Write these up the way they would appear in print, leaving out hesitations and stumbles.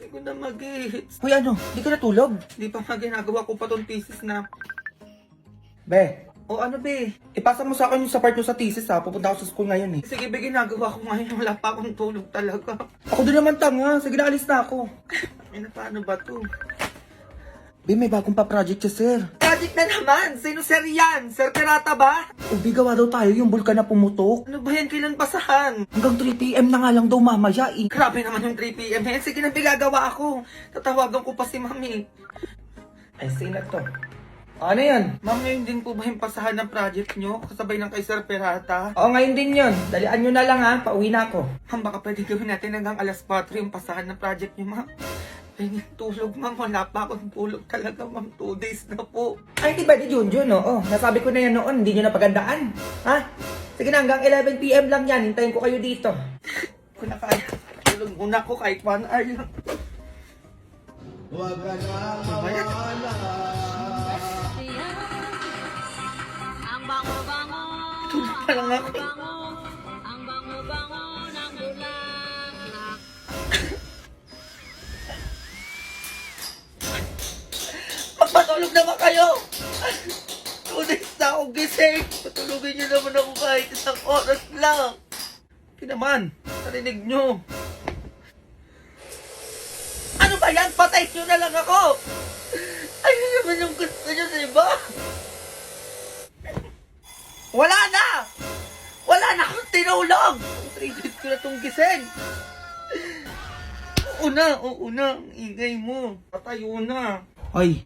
Hindi ko na mag-hits. Hoy ano, di ka natulog? Hindi pa nga ginagawa ko pa tong thesis na. Be, O ano be? ipasa mo sa akin yung sa part mo sa thesis ha. Pupunta ako sa school ngayon eh. Sige be, ginagawa ko ngayon. Wala pa akong tulog talaga. Ako din naman tanga. Sige na, alis na ako. Ay na, paano ba to? Be, may bagong pa-project siya, sir. Project na naman! Sino sir yan? Sir Pirata ba? Ubi, gawa daw tayo yung bulkan na pumutok. Ano ba yan? Kailan basahan? Hanggang 3 PM na nga lang daw mamaya eh. Grabe naman yung 3 PM na yan. Sige na, gagawa ako. Tatawagan ko pa si mami. Ay, sige na to. Ano yan? Ma'am, ngayon din po ba yung pasahan ng project nyo? Kasabay ng kay Sir Pirata? Oo, ngayon din yun. Dalian nyo na lang ha. Pauwi na ako. Ma'am, baka pwede gawin natin hanggang alas 4 yung pasahan ng project nyo, ma'am. Ay, tulog, ma'am. Wala pa akong tulog talaga, ma'am. 2 days na po. Ay, di ba di Junjun, oo. Nasabi ko na yan noon. Hindi nyo napagandaan. Ha? Sige na, hanggang 11 PM lang yan. Hintayin ko kayo dito. Kung na kaya, tulog muna ko kahit 1 hour lang. Huwag ka na mawala. Ang bango-bango, Tulog pa lang ako. ang bango-bango ng bulaklak. Magpatulog naman kayo! 2 days na akong gising! Patulogin nyo naman ako kahit 1 oras lang! Hindi naman! Narinig nyo! Ano ba yan? Patay nyo na lang ako! Ayun naman yung gusto nyo sa iba! Wala na! Wala na akong tinulog! 3 days ko na itong gising! Oo na, ang ingay mo. Patayo na. Hoy,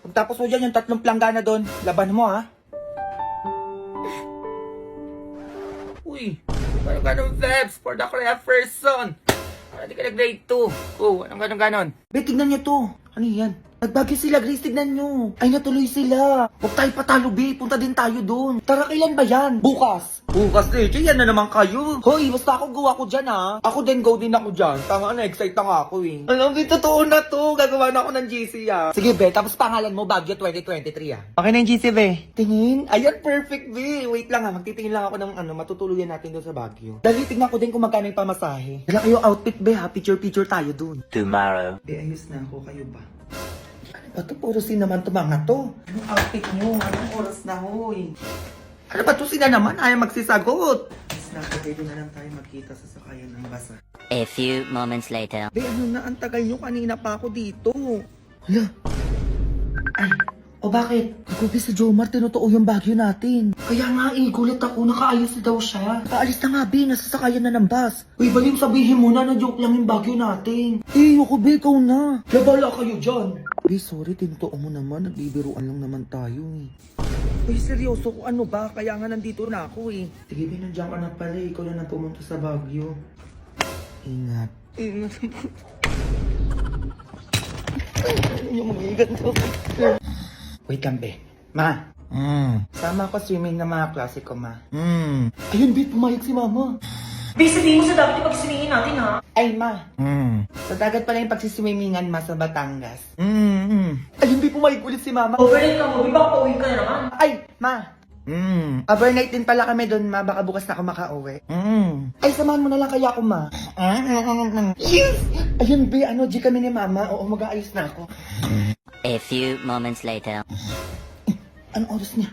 pagtapos mo dyan yung 3 planggana doon, laban mo ha. Uy, parang ganun verbs for the correct person. Para di ka na grade 2. Oh, anong ganun ganon? Be, tignan nyo to. Ano yan? Nagbagyo sila, Grace, tignan nyo. Ay, natuloy sila. Huwag tayo patalo, be. Punta din tayo doon. Tara, kailan ba yan? Bukas. Bukas na yan na naman kayo. Hoy, basta ako gawa ko dyan ha. Ako din, go din ako dyan. Tama na, excite na nga ako eh. Alam mo, totoo na to. Gagawa na ako ng GC Sige, be, tapos pangalan mo, Baguio 2023 ah. Okay na yung GC, be. Tingin? Ayan, perfect, be. Wait lang ha, magtitingin lang ako ng matutuluyan natin doon sa Baguio. Dali, tignan ko din kung magkano yung pamasahe. Dala kayo outfit, be ha. Picture-picture tayo doon. Tomorrow. Be, ayos na ako. Kayo ba? Ano ba to? Puro sin naman to mga to. Anong outfit nyo? Anong oras na, hoy? Ano ba to sila naman? Ayaw magsisagot. Mas na, pwede na lang tayo magkita sa sakayan ng basa. A few moments later. Be, ano na? Ang tagal nyo. Kanina pa ako dito. Hala! Ay, o bakit? Kagubi sa Jomar, tinutuo yung Baguio natin. Kaya nga eh, gulat ako, nakaayos na daw siya. Kaalis na nga, be, nasasakayan na ng bus. Uy, balim, sabihin mo na joke lang yung Baguio natin. Eh, ako, be, ikaw na. Labala kayo dyan. Be, sorry, tinutuo mo naman, nagbibiruan lang naman tayo eh. Uy, seryoso ko. Ano ba? Kaya nga nandito na ako eh. Sige, be, nandiyan ka na pala, ikaw na pumunta sa Baguio. Ingat. Yung mag-iigat to. Wait lang, be. Ma, sama ko swimming ng mga klase ko, ma. Ayun, Bit, pumayag si mama. Be, sabihin mo sa dapat yung pagsiswimmingin natin, ha? Ay, ma. Sa dagat pala yung pagsiswimmingan, ma, sa Batangas. Ayun, Bit, pumayag ulit si mama. Overnight ka mo, baka pauwi ka na naman. Ay, ma. Overnight din pala kami doon, ma. Baka bukas na ako makauwi. Ay, samahan mo na lang kaya ako, ma. Yes! Ayun, be, G kami ni mama. Oo, mag-aayos na ako. A few moments later. Anong oras niya?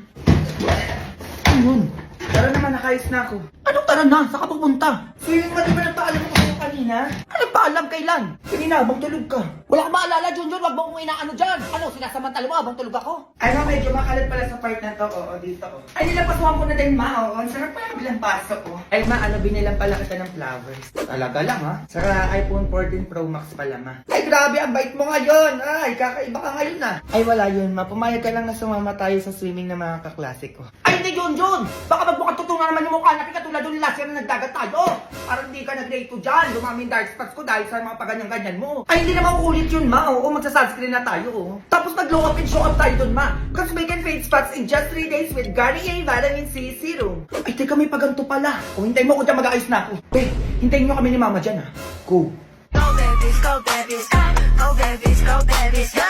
Ayun. Tara naman, nakayos na ako. Anong tara na? Saan ka pupunta? Swimming pa, di ba nagpaalam mo kayo kanina? Anong paalam kailan? Kanina, habang tulog ka. Wala kang maalala, Junjun. Wag mo kong inaano dyan. Ano, sinasamantala mo habang tulog ako? Ay, ma, medyo makalat pala sa part na to. Oo, dito. Ay, nilapasuhan ko na din, ma. Oo, ang sarap pala bilang paso ko. Ay, ma, binilang pala kita ng flowers. Talaga lang, ha? Saka iPhone 14 Pro Max pala, ma. Ay, grabe, ang bait mo ngayon. Ay, kakaiba ka ngayon, na. Ay, wala yun, ma. Pumayag ka lang na sumama tayo sa swimming ng mga kaklase ko. Ay, hindi, Junjun. Baka magmukhang tutungan naman yung mukha natin katulad yung last year na nagdagat tayo. Parang hindi ka nag-grade 2 dyan. Dumami yung dark spots ko dahil sa mga paganyan-ganyan mo. Ay, hindi naman ulit yun, ma. Oo, magsa-sunscreen na tayo, oh. Tapos nag-glow up and show up tayo dun, ma. Cause we can fade spots in just 3 days with Garnier Vitamin C Serum. Ay, teka, may paganto pala. O, hintayin mo ko dyan, mag-aayos na ako. Be, hintayin nyo kami ni mama dyan, ha. Go. Go babies, go babies, go babies, go babies, go.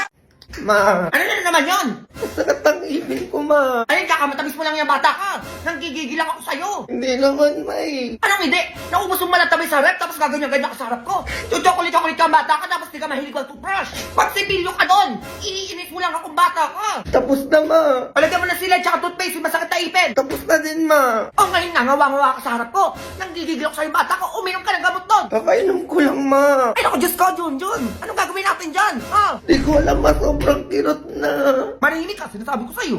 Ma, Ano na naman yun? sakit ang ibig ko, ma. Ayun, kakamatamis mo lang yung bata ka. Nanggigigil lang ako sa'yo. Hindi naman, ma eh. Anong hindi? Naubos mo malatabi sa rep, tapos gaganyan-ganyan ka sa harap ko. Chocolate-chocolate ka ang bata ka, tapos di ka mahilig mag-toothbrush. Pag sibilyo ka doon, iniinis mo lang akong bata ka. Tapos na, ma. Palagyan mo na sila, tsaka toothpaste, yung masakit na ipin. Tapos na din, ma. O ngayon nga, ngawa-ngawa ka sa harap ko. Nanggigigil ako sa'yo bata ko, uminom ka ng gamot doon. Kakainom ko lang, ma. Ay naku, Diyos ko, Junjun. Anong gagawin natin dyan? Ha? Di ko alam, ma. Sobrang kirot na. Manahimik ka, sinasabi ko sa'yo.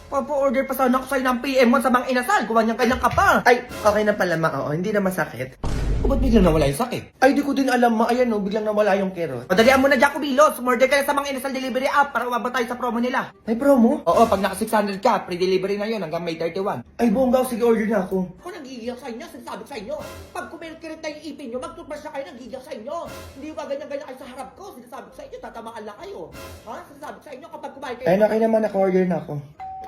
Papa-order pa sana ako sa'yo ng PM1 sa mga inasal. Kuwanyang-kanyang ka pa. Ay, okay na pala, ma. Oo, hindi na masakit. O ba't biglang nawala yung sakit? Ay, di ko din alam, ma. Ayan, oh, biglang nawala yung kirot. Madalian mo na, Jacobilo. Sumorder ka na sa mga inasal delivery app para umabot tayo sa promo nila. May promo? Oo, pag naka 600 ka, pre-delivery na yun hanggang May 31. Ay, bonggaw. Sige, order na ako. Ako nagigigil sa inyo, sinasabi ko sa inyo. Pag kumirit na yung ipin nyo, mag-toothbrush na kayo, nagigigil sa inyo. Hindi yung ganyan-ganyan kayo sa harap ko. Sinasabi ko sa inyo, tatamaan lang kayo. Ha? Sinasabi ko sa inyo, kapag kumain kayo. Ay, okay naman. Naka-order na ako.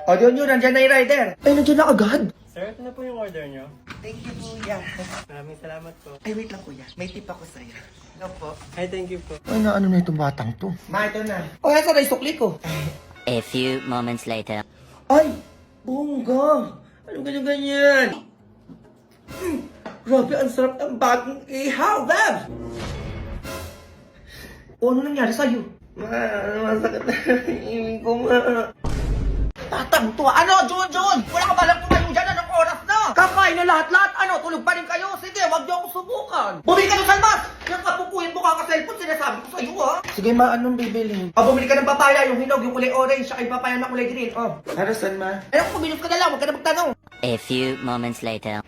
O, yun, nandyan na yung rider. Ay, nandyan na agad. Sir, ito na po yung order nyo. Thank you, kuya. Maraming salamat po. Ay, wait lang, kuya. May tip ako sa'yo. Hello po. Ay, thank you po. Ay, ano na itong batang to? Ma, ito na. O, nasa na yung sukli ko? A few moments later. Ay, bongga. Anong ganyan-ganyan? Grabe, ang sarap ng bagong ihaw, Beb! O, ano nangyari sa'yo? Ma, masakit na ibig ko, ma. Tatang tuwa. Ano, Junjun? Wala ka balang tumayo dyan. Anong oras na? Kakain na lahat-lahat. Ano, tulog pa rin kayo? Sige, wag niyo akong subukan. Bumili ka ng salmas! Yung kapupuin mo ka ka-cellphone, sinasabi ko sa'yo, ha? Sige, ma, anong bibilhin? O, bumili ka ng papaya, yung hinog, yung kulay orange, saka yung papaya na kulay green. O. Para saan, ma? Ayun, kumilos ka na lang, huwag ka na magtanong. A few moments later.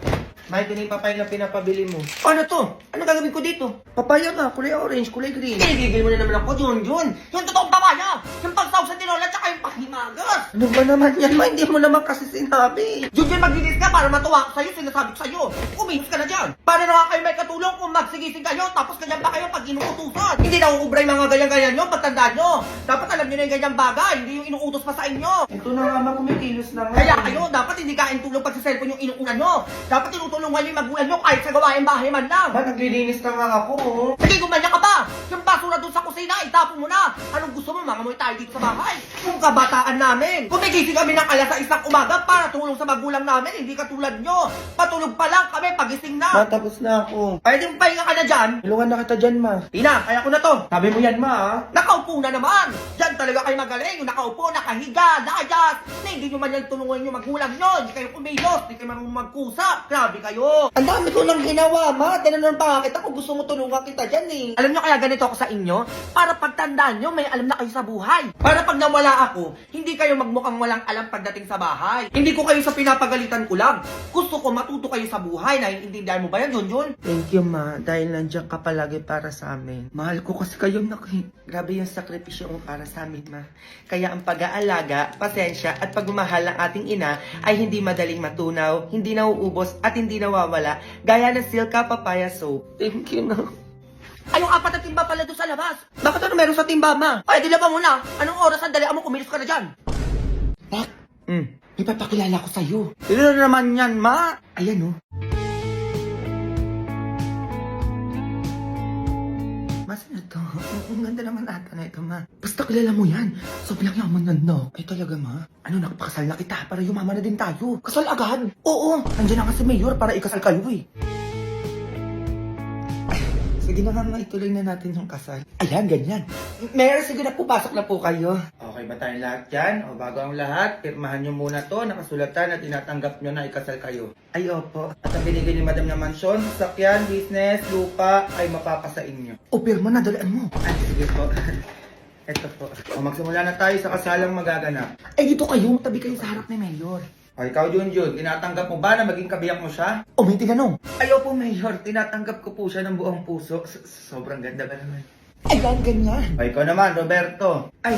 Ma, ito na yung papaya na pinapabili mo. Ano to? Ano gagawin ko dito? Papaya nga, kulay orange, kulay green. Kinigigil mo na naman ako, Junjun. Yung totoong papaya, yung pagsaw sa tinola, tsaka yung pahimagas. Ano ba naman yan, ma? Hindi mo naman kasi sinabi. Junjun, maglinis ka para matuwa ako sa'yo, sinasabi ko sa'yo. Kumilos ka na dyan. Paano na nga kayo may katulong kung magsigising kayo, tapos ganyan pa kayo pag inuutusan? Hindi na uubray mga ganyan-ganyan nyo, pagtandaan nyo. Dapat alam nyo na yung ganyang bagay, hindi yung inuutos pa sa inyo. Ito na nga, ma, kumikilos na nga. Kaya kayo, dapat hindi kain tulong pag sa cellphone yung inuunan nyo. Dapat tinutulungan nyo yung magulang nyo kahit sa gawain bahay man lang. Ma, naglilinis na nga ako, oh. Sige, gumanya ka ba? Yung basura doon sa kusina, itapon mo na. Anong gusto mo, mga mo'y tayo dito sa bahay? Yung kabataan namin. Kumigising kami ng alas 6 umaga para tulong sa magulang namin, hindi katulad nyo. Patulog pa lang kami pagising Ma, na. tapos na ako. Pwede mo pahinga ka na dyan? Tulungan na kita dyan, ma. Tina, kaya ko na to. Sabi mo yan, ma, ah. Nakaupo na naman. Diyan talaga kayo magaling. Yung nakaupo, nakahiga, nakayas. Na hindi nyo man yan tulungan yung magulang nyo. Hindi kayo kumilos, hindi kayo marunong magkusap. Grabe kayo. Ang dami ko nang ginawa, ma. Tinanong pa kita kung gusto mo tulungan kita dyan, eh. Alam nyo kaya ganito ako sa inyo? Para pagtandaan nyo, may alam na kayo sa buhay. Para pag nawala ako, hindi kayo magmukhang walang alam pagdating sa bahay. Hindi ko kayo sa pinapagalitan ko lang. Gusto ko matuto kayo sa buhay. Naiintindihan mo ba yan, Junjun? Thank you, ma. Dahil nandiyan ka palagi para sa amin. Mahal ko kasi kayo, nak. Grabe yung sakripisyo mo para sa amin, ma. Kaya ang pag-aalaga, pasensya, at pagmamahal ng ating ina ay hindi madaling matunaw, hindi nauubos, at hindi nawawala. Gaya ng Silka Papaya Soap. Thank you, na. Ay, yung 4 na timba pala doon sa labas. Bakit ano meron sa timba, ma? Ay, dila ba muna? Anong oras ang dali mo kumilos ka na dyan? Pak, ipapakilala ko sa'yo. Sino naman yan, ma? Ayan, oh. Mas na to. Ang ganda naman ata na ito, ma. Basta kilala mo yan. Sobrang yaman yan, no. Ay, talaga, ma. Ano, nakapakasal na kita para yumaman na din tayo. Kasal agad? Oo. Nandiyan na kasi mayor para ikasal kayo, eh. Sige na nga, ma, ituloy na natin yung kasal. Ayan, ganyan. Mayor, sige na po, pasok na po kayo. Okay ba tayong lahat dyan? O bago ang lahat, pirmahan nyo muna to, nakasulatan at tinatanggap nyo na ikasal kayo. Ay, opo. At ang binigay ni Madam na mansyon, sasakyan, business, lupa, ay mapapasa inyo. O, pirma na, dalaan mo. Ay, sige po. Ito po. O, magsimula na tayo sa kasalang magaganap. Ay, dito kayo, tabi kayo sa harap ni Mayor. O, ikaw, Junjun, tinatanggap mo ba na maging kabiyak mo siya? O, may tinanong. Ayaw po, Mayor. Tinatanggap ko po siya ng buong puso. Sobrang ganda ba naman? Ayan, ganyan. O, ikaw naman, Roberto. Ay,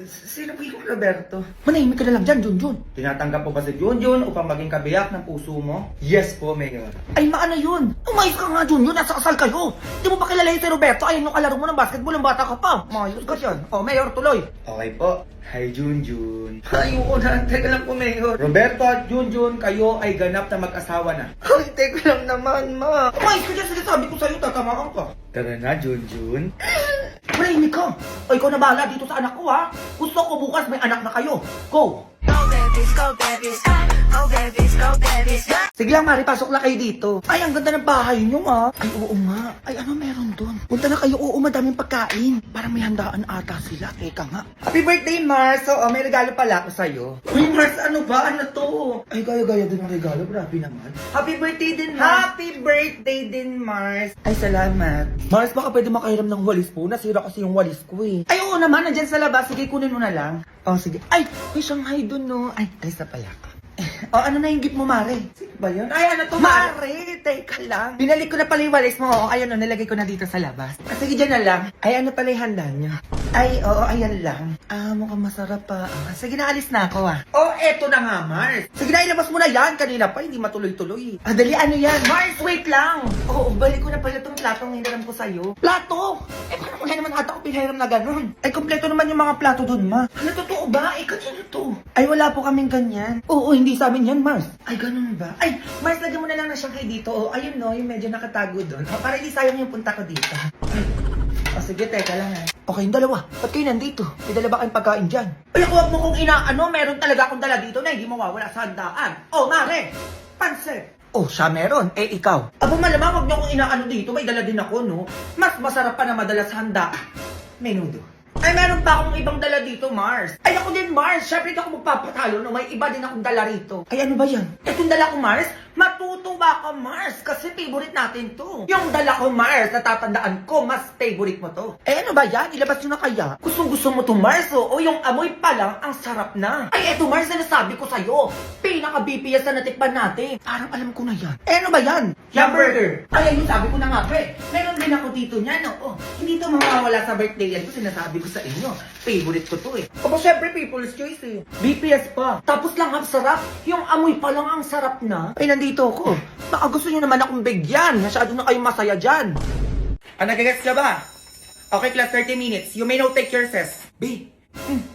sino po yung Roberto? Manahimik ka na lang dyan, Junjun. Tinatanggap po ba si Junjun upang maging kabiyak ng puso mo? Yes po, Mayor. Ay, maano yun? Umayos ka nga, Junjun. Nasa kasal kayo. Di mo ba kilala si Roberto? Ayun yung kalaro mo ng basketball. Ang bata ka pa. Mayos ka dyan. O, Mayor, tuloy. Okay po. Hi, Junjun. Ayoko na. Teka lang po, Mayor. Roberto at Junjun, kayo ay ganap na mag-asawa na. Ay, teka lang naman, ma. Umayos ka dyan. Sinasabi ko sa'yo, tatamaan ka. Tara na, Junjun. Tahimik ka! O ikaw na bahala dito sa anak ko ha! Gusto ko bukas may anak na kayo! Go! Sige lang Mari, pasok lang kayo dito. Ay, ang ganda ng bahay nyo ha! Ay, oo nga. Ay, ano meron doon? Punta na kayo, oo, madaming pagkain. Parang may handaan ata sila. Teka nga. Happy birthday, Mars! Oo, may regalo pala ako sa'yo. Uy, Mars, ano ba? Ano to? Ay, gaya-gaya din ang regalo. Grabe naman. Happy birthday din, Mars! Happy birthday din, Mars! Ay, salamat. Mars, baka pwede makahiram ng walis po. Nasira kasi yung walis ko eh. Ay, oo naman. Nandyan sa labas. Sige, kunin mo na lang. Oh, sige. Ay, may Shanghai dun, no? Ay, Ay, sa pala ka. oh, ano na yung gift mo, Mare? Sino ba yun? Ay, ano to, Mare, teka lang. Binalik ko na pala yung walis mo. Oh, ayun, nilagay ko na dito sa labas. Ah, sige, dyan na lang. Ay, ano pala yung handa niyo? Ay, oo, ayan lang. Ah, mukhang masarap pa. Ah, sige, naalis na ako ah. Oh, eto na nga, Mars. Sige na, ilabas mo na yan. Kanina pa, hindi matuloy-tuloy. Ah, dali, ano yan? Mars, wait lang. Oo, balik ko na pala itong platong hiniram ko sa'yo. Plato? Eh, paano wala naman ata ko pinahiram na ganun? Ay, kompleto naman yung mga plato dun, ma. Ano, totoo ba? Eh, kanino to? Ay, wala po kaming ganyan. Oo, hindi sa amin yan, Mars. Ay, ganun ba? Ay, Mars, lagyan mo na lang na siyang kay dito. Oh, ayun no, yung medyo nakatago doon. Oh, para hindi sayang yung punta ko dito. Oh, sige, teka lang ha. Okay, yung dalawa. Ba't kayo nandito? May dala ba kayong pagkain dyan? Ay, huwag mo kong inaano. Meron talaga akong dala dito na hindi mawawala sa handaan. Oh, Mare, pansit. Oh, siya meron. Eh, ikaw. Abo malamang, huwag niyo akong inaano dito. May dala din ako, no? Mas masarap pa na madala sa handaan. Menudo. Ay, meron pa akong ibang dala dito, Mars. Ay, ako din, Mars. Siyempre, hindi ako magpapatalo, no? May iba din akong dala rito. Ay, ano ba yan? Itong dala ko, Mars, matutuwa ka, Mars. Kasi favorite natin to. Yung dala ko, Mars, natatandaan ko, mas favorite mo to. Eh, ano ba yan? Ilabas nyo na kaya? Gusto mo to, Mars, oh. O yung amoy pa lang, ang sarap na. Ay, eto, Mars, na nasabi ko sa'yo. Pinaka-BPS na natikpan natin. Parang alam ko na yan. Eh, ano ba yan? Yum Burger. Ay, ayun, sabi ko na nga, pre. Meron din ako dito niyan, oh. Hindi to mawawala sa birthday yan ko, sinasabi ko sa inyo. Favorite ko to, eh. Aba, syempre, people's choice, eh. BPS pa. Tapos lang, ang sarap. Yung amoy pa lang, ang sarap na. Ay, nandito ako. Baka gusto nyo naman akong bigyan. Masyado na kayong masaya dyan. Ah, nagagets ka ba? Okay, class, 30 minutes. You may now take your recess. Be,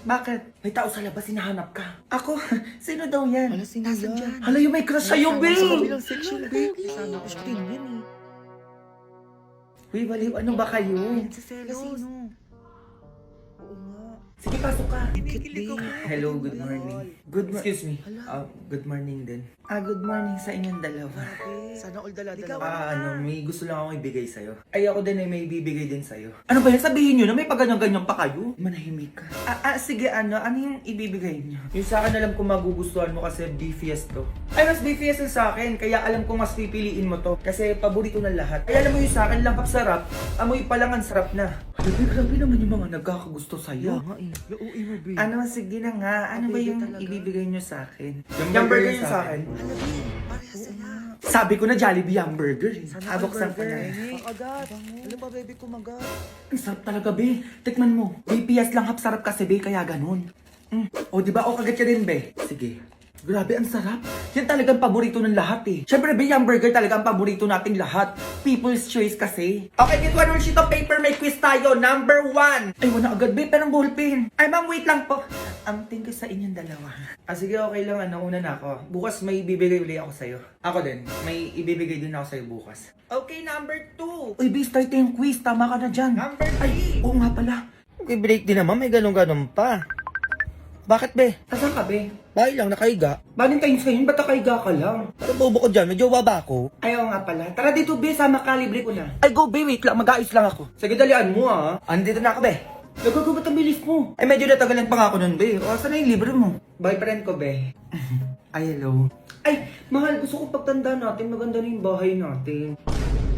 Bakit? May tao sa labas, hinahanap ka. ako? Sino daw yan? Hala, sino yan? Hala, yung may crush sa'yo, babe. Sa kabilang section, babe. Sana ako din yan Uy, baliw, ano ba kayo? Si Celos. Oo nga. Sige, pasok ka. Kinikilig ako. Hello, good morning. Excuse me. Good morning din. Good morning sa inyong dalawa. Sana all dala-dala. May gusto lang akong ibigay sa'yo. Ay, ako din may ibibigay din sa'yo. Ano ba yan? Sabihin nyo na may pagganyan-ganyan pa kayo. Manahimik ka. Sige, ano yung ibibigay niyo? Yung sa akin alam ko magugustuhan mo kasi BFS to. Ay, mas BFS yung sa akin, kaya alam ko mas pipiliin mo to. Kasi paborito ng lahat. Ay, alam mo yung sa akin lang sarap. Amoy pa lang ang sarap na. Ay, grabe naman yung mga nagkakagusto sa'yo. nga eh. Yung mo, babe. Ano, sige na nga. Ano ba Pwede yung talaga. ibibigay niyo sa akin? Yung burger yung sa akin. Hala, babe. Parehas sila. Sabi ko na Jollibee hamburger. Sana all Buksan ko burger. na. Agad. Ano pa, baby, kumagat. Ang sarap talaga, be. Tikman mo. BPS lang hap sarap kasi, be, kaya ganun. O, di ba? O, kagat ka din, be. Sige. Grabe, ang sarap. Yan talagang paborito ng lahat, eh. Siyempre, be, yung burger talaga ang paborito nating lahat. People's choice kasi. Okay, get one more sheet of paper. May quiz tayo. Number 1. Ay, wala agad, be. Parang ballpen. Ay, ma'am, wait lang po. Thank you sa inyong dalawa. Sige, okay lang. Una na ako. Bukas may ibibigay ulit ako sa'yo. Ako din. May ibibigay din ako sa'yo bukas. Okay, number 2. Uy, be, start na yung quiz. Tama ka na dyan. Number 3. Oo nga pala. Okay, break din naman. May ganun-ganun pa. Bakit, be? Asan ka, be? Bahay lang, nakaiga. Valentine's ngayon, ba't nakaiga ka lang? Parang bobo ko dyan. Medyo baba ako. Ayaw nga pala. Tara dito, be. Sama ka, libre ko na. Ay, go, be. Wait lang. Mag-aayos lang ako. Sige, dalian mo, ah. Andito na ako, be. Nagagabat ang bilis mo. Ay, medyo natagalan pa nga ako nun, be. O, saan na yung libre mo? Boyfriend ko, be. Ay, hello. Ay, mahal, gusto ko pagtanda natin, maganda na yung bahay natin.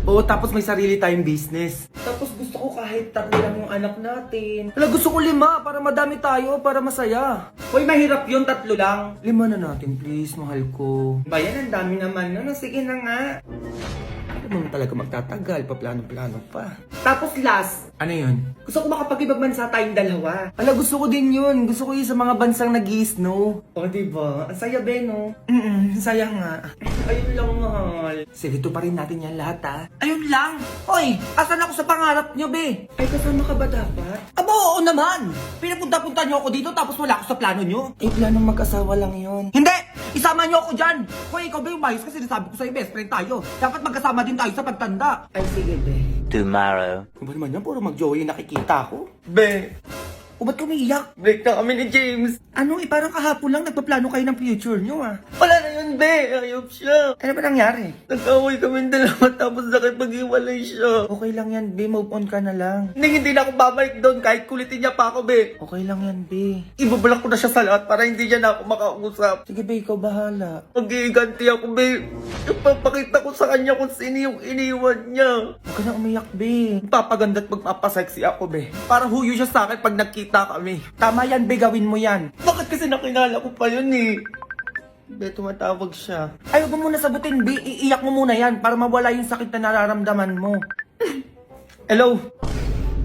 Oo, tapos may sarili tayong business. Tapos gusto ko kahit 3 lang yung anak natin. Wala, gusto ko 5 para madami tayo, para masaya. Hoy, mahirap yun, 3 lang. 5 na natin, please, mahal ko. Bayan, ang dami naman nun. Sige na nga. Ano mo talaga magtatagal, paplano-plano pa. Tapos last, Ano yun? gusto ko makapag-ibang bansa tayong dalawa. Ala, gusto ko din yun. Gusto ko yun sa mga bansang nag-i-snow. O, diba? Ang saya, be, no? Sayang nga. Ayun lang, mahal. Sige, to pa rin natin yan lahat, ha? Ayun lang. Hoy, asan ako sa pangarap nyo, be? Ay, kasama ka ba dapat? Aba, oo naman. Pinapunta-punta nyo ako dito tapos wala ako sa plano nyo. Eh, planong mag-asawa lang yun. Hindi! Isama nyo ako dyan! Hoy, ikaw ba yung mayos kasi sinasabi ko sa'yo, best friend tayo. Dapat magkasama din tayo sa pagtanda. Ay, sige, be. tomorrow. Ano ba naman yan? Puro mag-joy yung nakikita ko. Be! O ba't umiiyak? Break na kami ni James. Ano parang kahapon lang nagpaplano kayo ng future nyo Wala na yun, be. Ayop siya. Ano ba nangyari? Nag-away kami dalawa tapos nakipag-iwalay siya. Okay lang yan, be. Move on ka na lang. Hindi na ako babalik doon kahit kulitin niya pa ako, be. Okay lang yan, be. Ibablock ko na siya sa lahat para hindi niya na ako makausap. Sige, be. Ikaw bahala. Mag-iiganti ako, be. Ipapakita ko sa kanya kung sino yung iniwan niya. Huwag ka na umiyak, be. Magpapaganda at magpapasexy ako, be. Para huyo siya sa akin pag nagkita kami. Tama yan, be. Gawin mo yan. Bakit kasi nakilala ko pa yun eh? Be, tumatawag siya. Ay, huwag mo muna sagutin, be. Iiyak mo muna yan para mawala yung sakit na nararamdaman mo. Hello?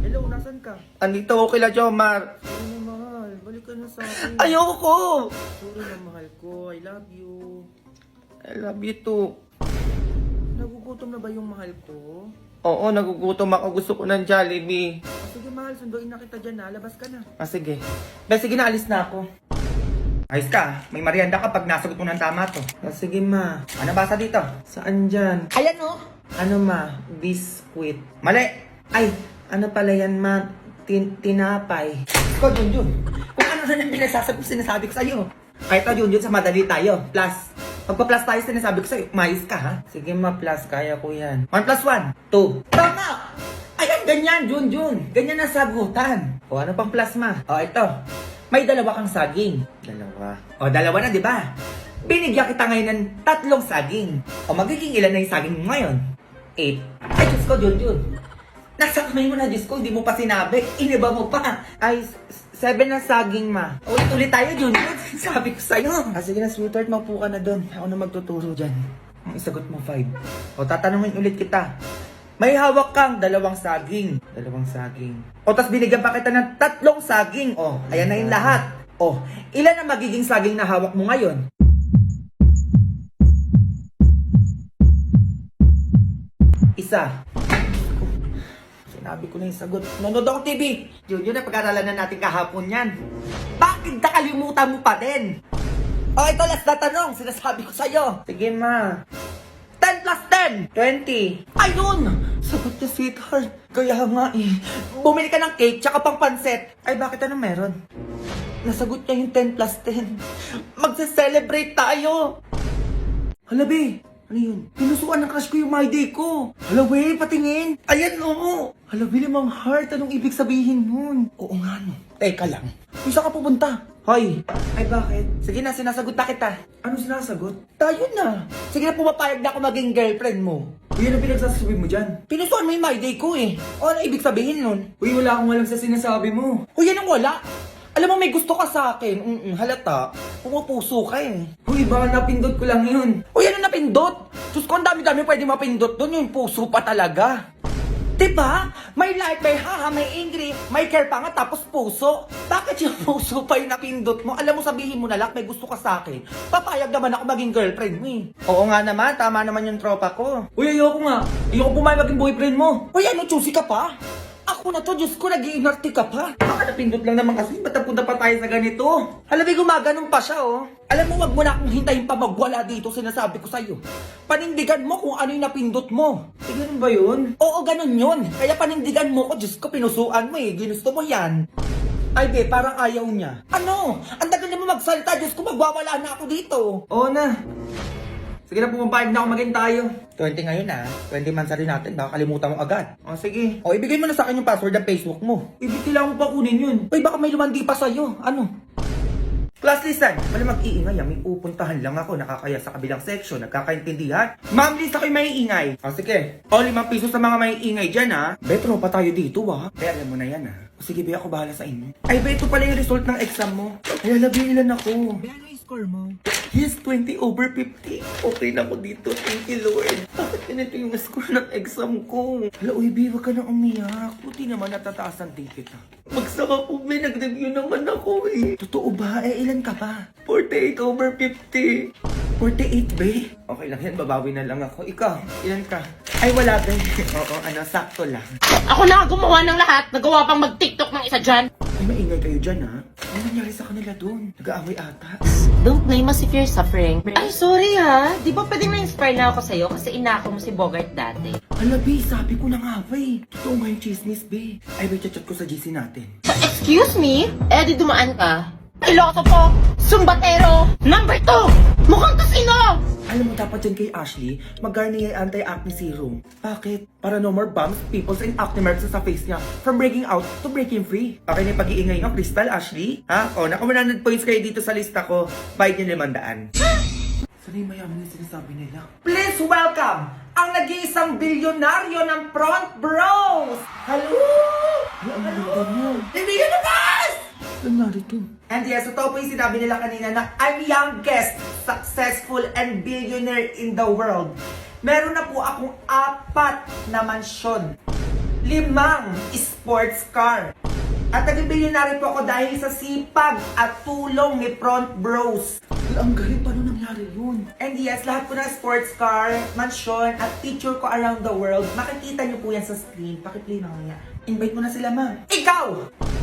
Hello, nasan ka? Andito ako kila Jomar. Sorry na, mahal. Balik ka na sa akin. Ayoko! Sorry na, mahal ko. I love you. I love you too. Nagugutom na ba yung mahal ko? Oo, nagugutom ako. Gusto ko ng Jollibee. Sige, mahal. Sunduin na kita dyan, ha? Labas ka na. Sige. Be, sige na, alis na ako. Ayos ka. May merienda ka pag nasagot mo ng tama to. Sige, ma. Ano basa dito? Saan dyan? Ayan, oh. Ano, ma? Biscuit. Mali! Ay, ano pala yan, ma? Tinapay. Ikaw, Junjun. Kung ano na yung sinasabi ko sa'yo. Kahit ito, Junjun, sa madali tayo. Plus. Pagpa-plus tayo, sinasabi ko sa'yo, mais ka, ha? Sige, ma, plus. Kaya ko yan. 1 plus 1, 2. Tama! Ayan, ganyan, Junjun. Ganyan ang sagutan. O, ano pang plus, ma? O, ito. May dalawa kang saging. Dalawa. O, dalawa na, di ba? Binigyan kita ngayon ng 3 saging. O, magiging ilan na yung saging mo ngayon? 8. Ay, Diyos ko, Junjun. Nasa kamay mo na, Diyos ko, hindi mo pa sinabi. Iniba mo pa. Ay, 7 na saging, ma. Ulit-ulit tayo, Junjun. Sabi ko sa'yo. Sige na, sweetheart, maupo ka na doon. Ako na magtuturo dyan. Ang isagot mo, 5. O, tatanungin ulit kita. May hawak kang 2 saging. 2 saging. O, tas binigyan pa kita ng 3 saging. O, ayan na yung lahat. O, ilan ang magiging saging na hawak mo ngayon? Isa. Sinabi ko na yung sagot. Nanood ako TV. Yun na pag-aralan na natin kahapon yan. Bakit nakalimutan mo pa din? O, ito last na tanong. Sinasabi ko sa'yo. Sige, ma. 10 plus 10. 20. Ayun! Sagot niya, sweetheart. Kaya nga eh. Bumili ka ng cake tsaka pang panset. Ay, bakit anong meron? Nasagot niya yung 10 plus 10. Magse-celebrate tayo. Hala, be. Ano yun? Pinusuan ng crush ko yung my day ko. Hala, we, patingin. Ayan, oo. Hala, be, limang heart. Anong ibig sabihin nun? Oo nga no. Teka lang. Kung saan ka pupunta? Hoy. Ay, bakit? Sige na, sinasagot na kita. Ano sinasagot? Tayo na. Sige na, pumapayag na ako maging girlfriend mo. Uy, ano pinagsasabi mo dyan? Pinusuan mo yung my day ko eh. O ano ibig sabihin nun? Uy, wala akong alam sa sinasabi mo. Uy, yan ang wala. Alam mo, may gusto ka sa akin. Halata. Pumupuso ka eh. Uy, baka napindot ko lang yun. Uy, ano napindot? Diyos ko, ang dami-dami pwede mapindot doon. Yung puso pa talaga. Diba? May like, may haha, may angry, may care pa nga, tapos puso. Bakit yung puso pa yung napindot mo? Alam mo, sabihin mo na lang, may gusto ka sa akin. Papayag naman ako maging girlfriend mo eh. Oo nga naman, tama naman yung tropa ko. Uy, ayoko nga. Ayoko pumayag maging boyfriend mo. Uy, ano, choosy ka pa? Ako na to, Diyos ko, nag-iinarte ka pa. Baka napindot lang naman kasi, ba't napunta pa tayo sa ganito? Alam mo, gumaganon pa siya, oh. Alam mo, wag mo na akong hintayin pa magwala dito, sinasabi ko sa'yo. Panindigan mo kung ano yung napindot mo. Eh, ganun ba yun? Oo, ganun yun. Kaya panindigan mo ko, Diyos ko, pinusuan mo eh. Ginusto mo yan. Ay, be, parang ayaw niya. Ano? Ang tagal na mo magsalita, Diyos ko, magwawala na ako dito. Oo na. Sige na, pumapayag na ako maging tayo. 20 ngayon 20 months na rin natin, baka kalimutan mo agad. O sige. O, ibigay mo na sa akin yung password ng Facebook mo. Ibig kailangan mo pa kunin yun. Uy, baka may lumandi pa sa'yo. Ano? Class listen, wala mag-iingay, may pupuntahan lang ako, nakakaya sa kabilang section, nagkakaintindihan. Ma'am, list ako'y maiingay. O sige, o 5 piso sa mga maiingay dyan ha. Be, tropa tayo dito ha. Be, alam mo na yan ha. O sige, be, ako bahala sa inyo. Ay, be, ito pala yung result ng exam mo. Ay, labi, ilan ako? Be, ano yung score mo? Yes, 20 over 50. Okay na ako dito, thank you Lord. Bakit ganito yung score ng exam ko? Hala, uy, be, wag ka na umiyak. Buti naman natataas ang ticket ha. Magsaka po, be, nag-review naman ako eh. Totoo ba? Eh, ilan ka ba? 48 over 50. 48, be? Okay lang yan, babawi na lang ako. Ikaw, ilan ka? Ay, wala ba? Oo, sakto lang. Ako na gumawa ng lahat. Nagawa pang mag-TikTok ng isa dyan. Ay, maingay kayo dyan ha. Ano nangyari sa kanila dun? Nag-aaway ata. Don't blame us if you're suffering. Ay, sorry ha. Di ba pwedeng na-inspire na ako sa'yo kasi inako mo si Bogart dati? Hala, B, sabi ko na nga, B. Totoo nga yung chismis, B. Ay, B, chat ko sa GC natin. Excuse me? Eh, di dumaan ka. Iloso po! Sumbatero! Number 2! Mukhang kasino! Alam mo, dapat dyan kay Ashley, mag-Garnier Anti-Acne Serum. Bakit? Para no more bumps, pimples, and acne marks sa face niya. From breaking out to breaking free. Okay na yung pag-iingay ng Crystal, Ashley? Ha? O, naka 100 points kayo dito sa lista ko. Bayad niyo 500. Sana yung mayaman yung sinasabi nila? Please welcome ang nag-iisang bilyonaryo ng Front Bros! Hello! Ay, ang ganda niyo. Hindi yun naman! Ano narito? And yes, totoo po yung sinabi nila kanina na I'm youngest, successful, and billionaire in the world. Meron na po akong 4 na mansyon, 5 sports car. At naging bilyonaryo po ako dahil sa sipag at tulong ni Front Bros. Ang galing, paano nangyari yun? And yes, lahat po ng sports car, mansyon, at picture ko around the world, makikita niyo po yan sa screen. Pakiplay na nga. Invite mo na sila, ma'am. Ikaw!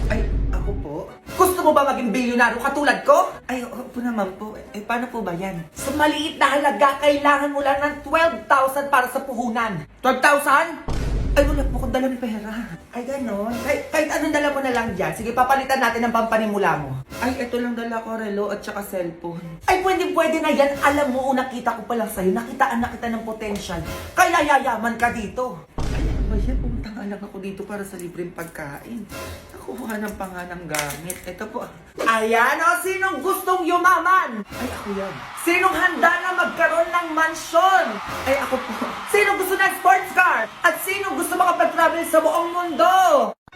Ay, ako po? Gusto mo ba maging bilyonaryo katulad ko? Ay, oo po naman po. Eh, paano po ba yan? Sa maliit na halaga, kailangan mo lang ng 12,000 para sa puhunan. 12,000? Ay, wala po akong dala ng pera. Ay, ganon. Kahit anong dala mo na lang dyan. Sige, papalitan natin ang pampanimula mo. Ay, ito lang dala ko, relo at saka cellphone. Ay, pwede na yan. Alam mo, nakita ko pa lang sa'yo. Nakitaan na kita ng potential. Kaya yayaman ka dito. Ay, ano ba yan? Pumunta nga lang ako dito para sa libreng pagkain. Nakuha ng panganang gamit. Ito po. Ayan o, sinong gustong yumaman? Ay, ako yan. Sinong handa na magkaroon ng mansyon? Ay, ako po. Sinong gusto ng sports car? At sinong gusto makapag-travel sa buong mundo?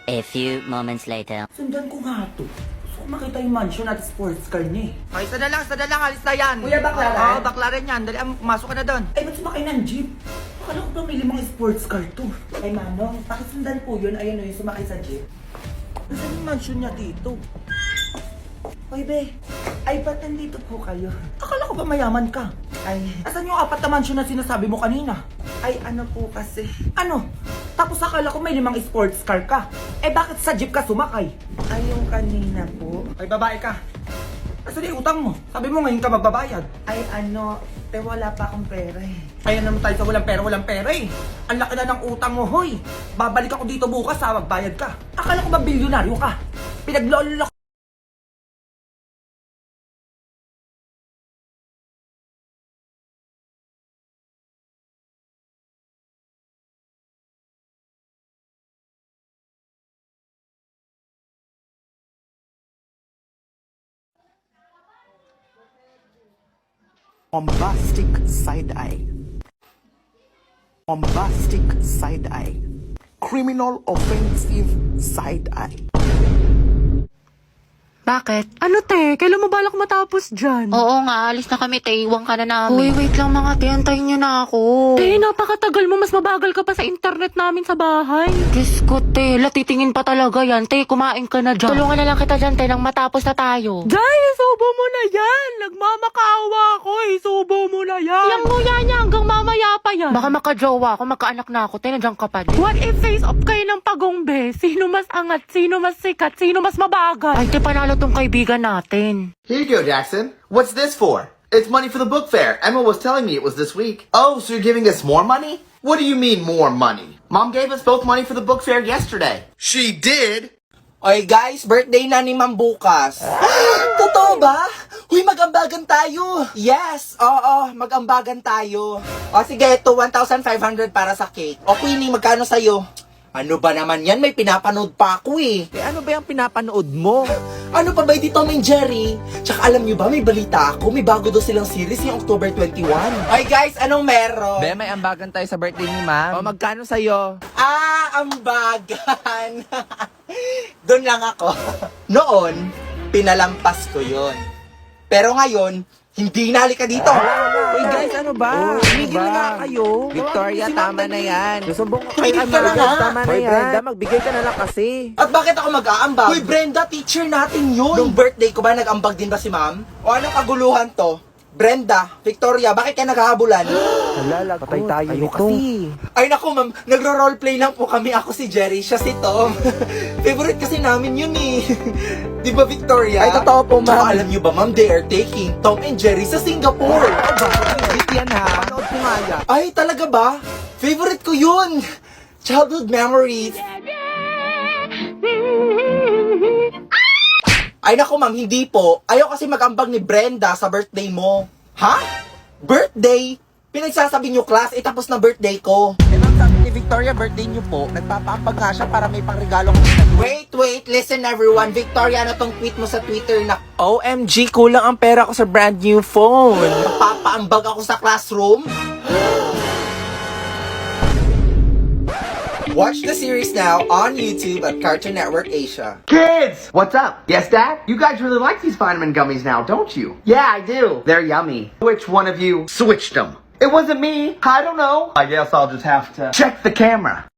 A few moments later. Sundan ko nga to. Gusto ko makita yung mansion at sports car niya eh. Ay, sada lang, alis na yan. Kuya, baklaran? Oo, baklaran yan. Dali, pumasok ka na doon. Ay, ba't sumakay ng jeep? Akala ko ba may 5 sports car to? Ay, Manong, pakisundan po yun. Ayan o, yung sumakay sa jeep. Nasaan yung mansion niya dito? Hoy, be. Ay, ba't nandito po kayo? Akala ko ba mayaman ka? Ay, asan yung 4 na mansion na sinasabi mo kanina? Ay, ano po kasi? Ano? Tapos akala ko may 5 sports car ka. Eh, bakit sa jeep ka sumakay? Ay, yung kanina po. Ay, babae ka. Asan yung utang mo? Sabi mo ngayon ka magbabayad. Ay, ano? Wala pa akong pera eh. Ayan naman tayo sa walang pera eh. Ang laki na ng utang mo, hoy. Babalik ako dito bukas ha, magbayad ka. Akala ko ba bilyonaryo ka? Pinaglolo ko. Bombastic side eye. Bombastic side eye. Criminal offensive side eye. Bakit? Ano te? Kailan mo balak matapos dyan? Oo nga, alis na kami, te. Iwan ka na namin. Uy, wait lang mga te. Antayin niyo na ako. Te, napakatagal mo. Mas mabagal ka pa sa internet namin sa bahay. Diyos ko, te. Latitingin pa talaga yan. Te, kumain ka na dyan. Tulungan na lang kita dyan, te, nang matapos na tayo. Jay, isubo mo na yan. Nagmamakaawa ako. Isubo mo na yan. Yang nguya niya hanggang mamaya pa yan. Baka makajowa ako, magkaanak na ako, te, nandiyan ka pa din. What if face off kayo ng pagongbe? Sino mas angat? Sino mas sikat? Sino mas mabagal? Ay, te, panalo tong kaibigan natin. Here you go, Jackson. What's this for? It's money for the book fair. Emma was telling me it was this week. Oh, so you're giving us more money? What do you mean more money? Mom gave us both money for the book fair yesterday. She did? Oy guys, birthday na ni Ma'am bukas. Totoo ba? Huy, mag-ambagan tayo. Yes, oo, mag-ambagan tayo. O sige, ito 1,500 para sa cake. O Queenie, magkano sa'yo? Ano ba naman yan? May pinapanood pa ako eh. ano ba yung pinapanood mo? Ano pa ba yung Tom and Jerry? Tsaka alam nyo ba, may balita ako. May bago daw silang series yung October 21. Oy guys, anong meron? Be, may ambagan tayo sa birthday ni ma'am. O, magkano sa'yo? Ambagan. Doon lang ako. Noon, pinalampas ko yon. Pero ngayon, hindi na, halika dito. Uy guys, ano ba? Tumigil nga kayo. Victoria, tama na yan. Susumbong ko kay Tumigil ka na nga. Tama na yan. Brenda, magbigay ka na lang kasi. At bakit ako mag-aambag? Uy, Brenda, teacher natin yun. Nung birthday ko ba, nag-ambag din ba si ma'am? O anong kaguluhan to? Brenda, Victoria, bakit kayo naghahabulan? Halala, patay tayo nito. Ay naku ma'am, nagro-roleplay lang po kami. Ako si Jerry, siya si Tom. Favorite kasi namin yun eh. Di ba Victoria? Ay, totoo po, ma'am. Tsaka alam niyo ba ma'am, they are taking Tom and Jerry sa Singapore. Bakit yan ha? Panood ko nga yan. Ay, talaga ba? Favorite ko yun! Childhood memories. Ay naku ma'am, hindi po. Ayaw kasi mag-ambag ni Brenda sa birthday mo. Ha? Birthday? Pinagsasabi niyo class, tapos na birthday ko. Eh ma'am, sabi ni Victoria, birthday niyo po. Nagpapaambag nga siya para may pangregalo ko. Wait, listen everyone. Victoria, ano tong tweet mo sa Twitter na OMG, kulang ang pera ko sa brand new phone. Nagpapaambag ako sa classroom? Watch the series now on YouTube at Cartoon Network Asia. Kids! What's up? Yes, Dad? You guys really like these vitamin gummies now, don't you? Yeah, I do. They're yummy. Which one of you switched them? It wasn't me. I don't know. I guess I'll just have to check the camera.